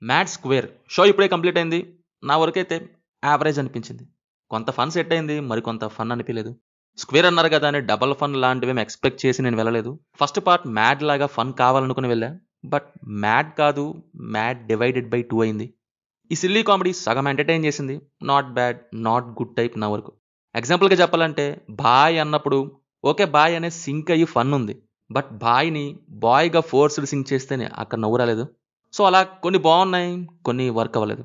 Mad square show ఇప్పుడే complete అయింది. నా వరకైతే యావరేజ్ అనిపించింది. కొంత ఫన్ సెట్ అయింది, మరికొంత ఫన్ అనిపించలేదు. స్క్వేర్ అన్నారు కదా అని డబల్ ఫన్ లాంటివేం ఎక్స్పెక్ట్ చేసి నేను వెళ్ళలేదు. ఫస్ట్ పార్ట్ మ్యాడ్ లాగా ఫన్ కావాలనుకుని వెళ్ళా. బట్ మ్యాడ్ కాదు, మ్యాడ్ డివైడెడ్ బై 2 అయింది. ఈ సిల్లీ కామెడీ సగం ఎంటర్టైన్ చేసింది. Not bad, not good type నా వరకు. ఎగ్జాంపుల్గా చెప్పాలంటే బాయ్ అన్నప్పుడు ఓకే బాయ్ అనే సింక్ అయ్యి ఫన్ ఉంది. బట్ బాయ్ని బాయ్గా ఫోర్స్డ్ సింక్ చేస్తేనే అక్కడ నవ్వు రాలేదు. సో అలా కొన్ని బాగున్నాయి, కొన్ని వర్క్ అవ్వలేదు.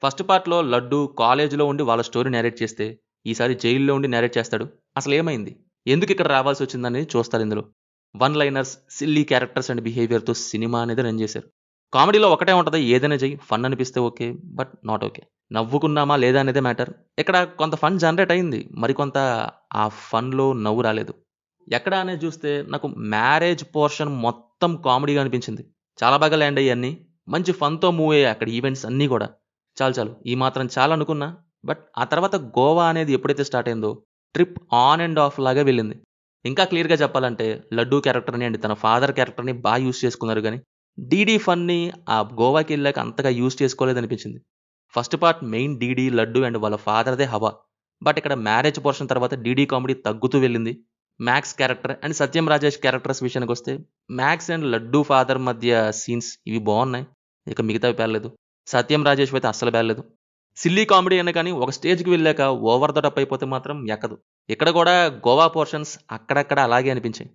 ఫస్ట్ పార్ట్లో లడ్డు కాలేజీలో ఉండి వాళ్ళ స్టోరీ నేరేట్ చేస్తే ఈసారి జైల్లో ఉండి నేరేట్ చేస్తాడు. అసలు ఏమైంది, ఎందుకు ఇక్కడ రావాల్సి వచ్చిందనేది చూస్తారు ఇందులో. One liners, silly characters and బిహేవియర్తో సినిమా అనేది రన్ చేశారు. కామెడీలో ఒకటే ఉంటుంది, ఏదైనా చెయ్యి, ఫన్ అనిపిస్తే ఓకే, బట్ నాట్ ఓకే. నవ్వుకున్నామా లేదా అనేదే మ్యాటర్. ఇక్కడ కొంత ఫన్ జనరేట్ అయింది, మరికొంత ఆ ఫన్లో నవ్వు రాలేదు. ఎక్కడ అనేది చూస్తే నాకు మ్యారేజ్ పోర్షన్ మొత్తం కామెడీగా అనిపించింది. చాలా బాగా ల్యాండ్ అయ్యి అన్నీ మంచి ఫన్తో మూవ్ అయ్యాయి అక్కడ ఈవెంట్స్ అన్నీ కూడా. చాలు చాలు ఈ మాత్రం చాలా అనుకున్నా. బట్ ఆ తర్వాత గోవా అనేది ఎప్పుడైతే స్టార్ట్ అయిందో ట్రిప్ ఆన్ అండ్ ఆఫ్ లాగా వెళ్ళింది. ఇంకా క్లియర్గా చెప్పాలంటే లడ్డూ క్యారెక్టర్ని అండ్ తన ఫాదర్ క్యారెక్టర్ని బాగా యూస్ చేసుకున్నారు, కానీ డీడీ ఫన్ని ఆ గోవాకి వెళ్ళాక అంతగా యూస్ చేసుకోలేదనిపించింది. First part main DD, Laddu and వాళ్ళ ఫాదర్దే హవా. బట్ ఇక్కడ మ్యారేజ్ పోర్షన్ తర్వాత డీడీ కామెడీ తగ్గుతూ వెళ్ళింది. Max character and Satyam Rajesh characters విషయానికి వస్తే మ్యాక్స్ అండ్ లడ్డూ ఫాదర్ మధ్య సీన్స్ ఇవి బాగున్నాయి, ఇక మిగతావి పేర్లేదు. సత్యం రాజేష్ అయితే అస్సలు పేర్లేదు. సిల్లీ కామెడీ అనే కానీ ఒక స్టేజ్కి వెళ్ళాక ఓవర్ ద టప్ అయిపోతే మాత్రం ఎక్కదు. ఇక్కడ కూడా గోవా పోర్షన్స్ అక్కడక్కడ అలాగే అనిపించాయి.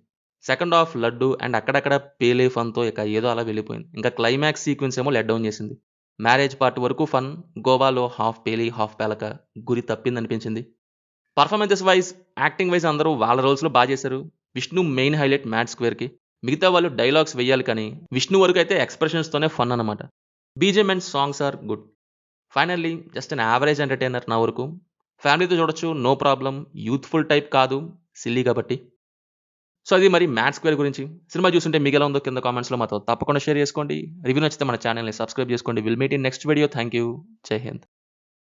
సెకండ్ హాఫ్ లడ్డు అండ్ అక్కడక్కడ పేలే ఫన్తో ఇక ఏదో అలా వెళ్ళిపోయింది. ఇంకా క్లైమాక్స్ సీక్వెన్స్ ఏమో లెట్ డౌన్ చేసింది. మ్యారేజ్ పార్ట్ వరకు ఫన్, గోవాలో హాఫ్ పేలి హాఫ్ పేలక గురి తప్పిందనిపించింది. పర్ఫార్మెన్సెస్ వైజ్, యాక్టింగ్ వైజ్ అందరూ వాళ్ళ రోల్స్లో బాగా చేశారు. విష్ణు మెయిన్ హైలైట్ మ్యాడ్ స్క్వేర్కి. మిగతా వాళ్ళు డైలాగ్స్ వెయ్యాలి, కానీ విష్ణు వరకు అయితే ఎక్స్ప్రెషన్స్తోనే ఫన్ అనమాట. BGM and songs are good. Finally just an average entertainer నా వరకు. ఫ్యామిలీతో చూడొచ్చు, నో ప్రాబ్లం. యూత్ఫుల్ టైప్ కాదు, సిల్లీ కాబట్టి. సో అది మరి మ్యాడ్ స్క్వేర్ గురించి. సినిమా చూస్తుంటే మీకు ఎలా ఉందో కింద కామెంట్స్లో మాతో తప్పకుండా షేర్ చేసుకోండి. రివ్యూ నచ్చితే మన ఛానల్ని సబ్స్క్రైబ్ చేసుకోండి. Will meet in next video. Thank you. జై హింద్.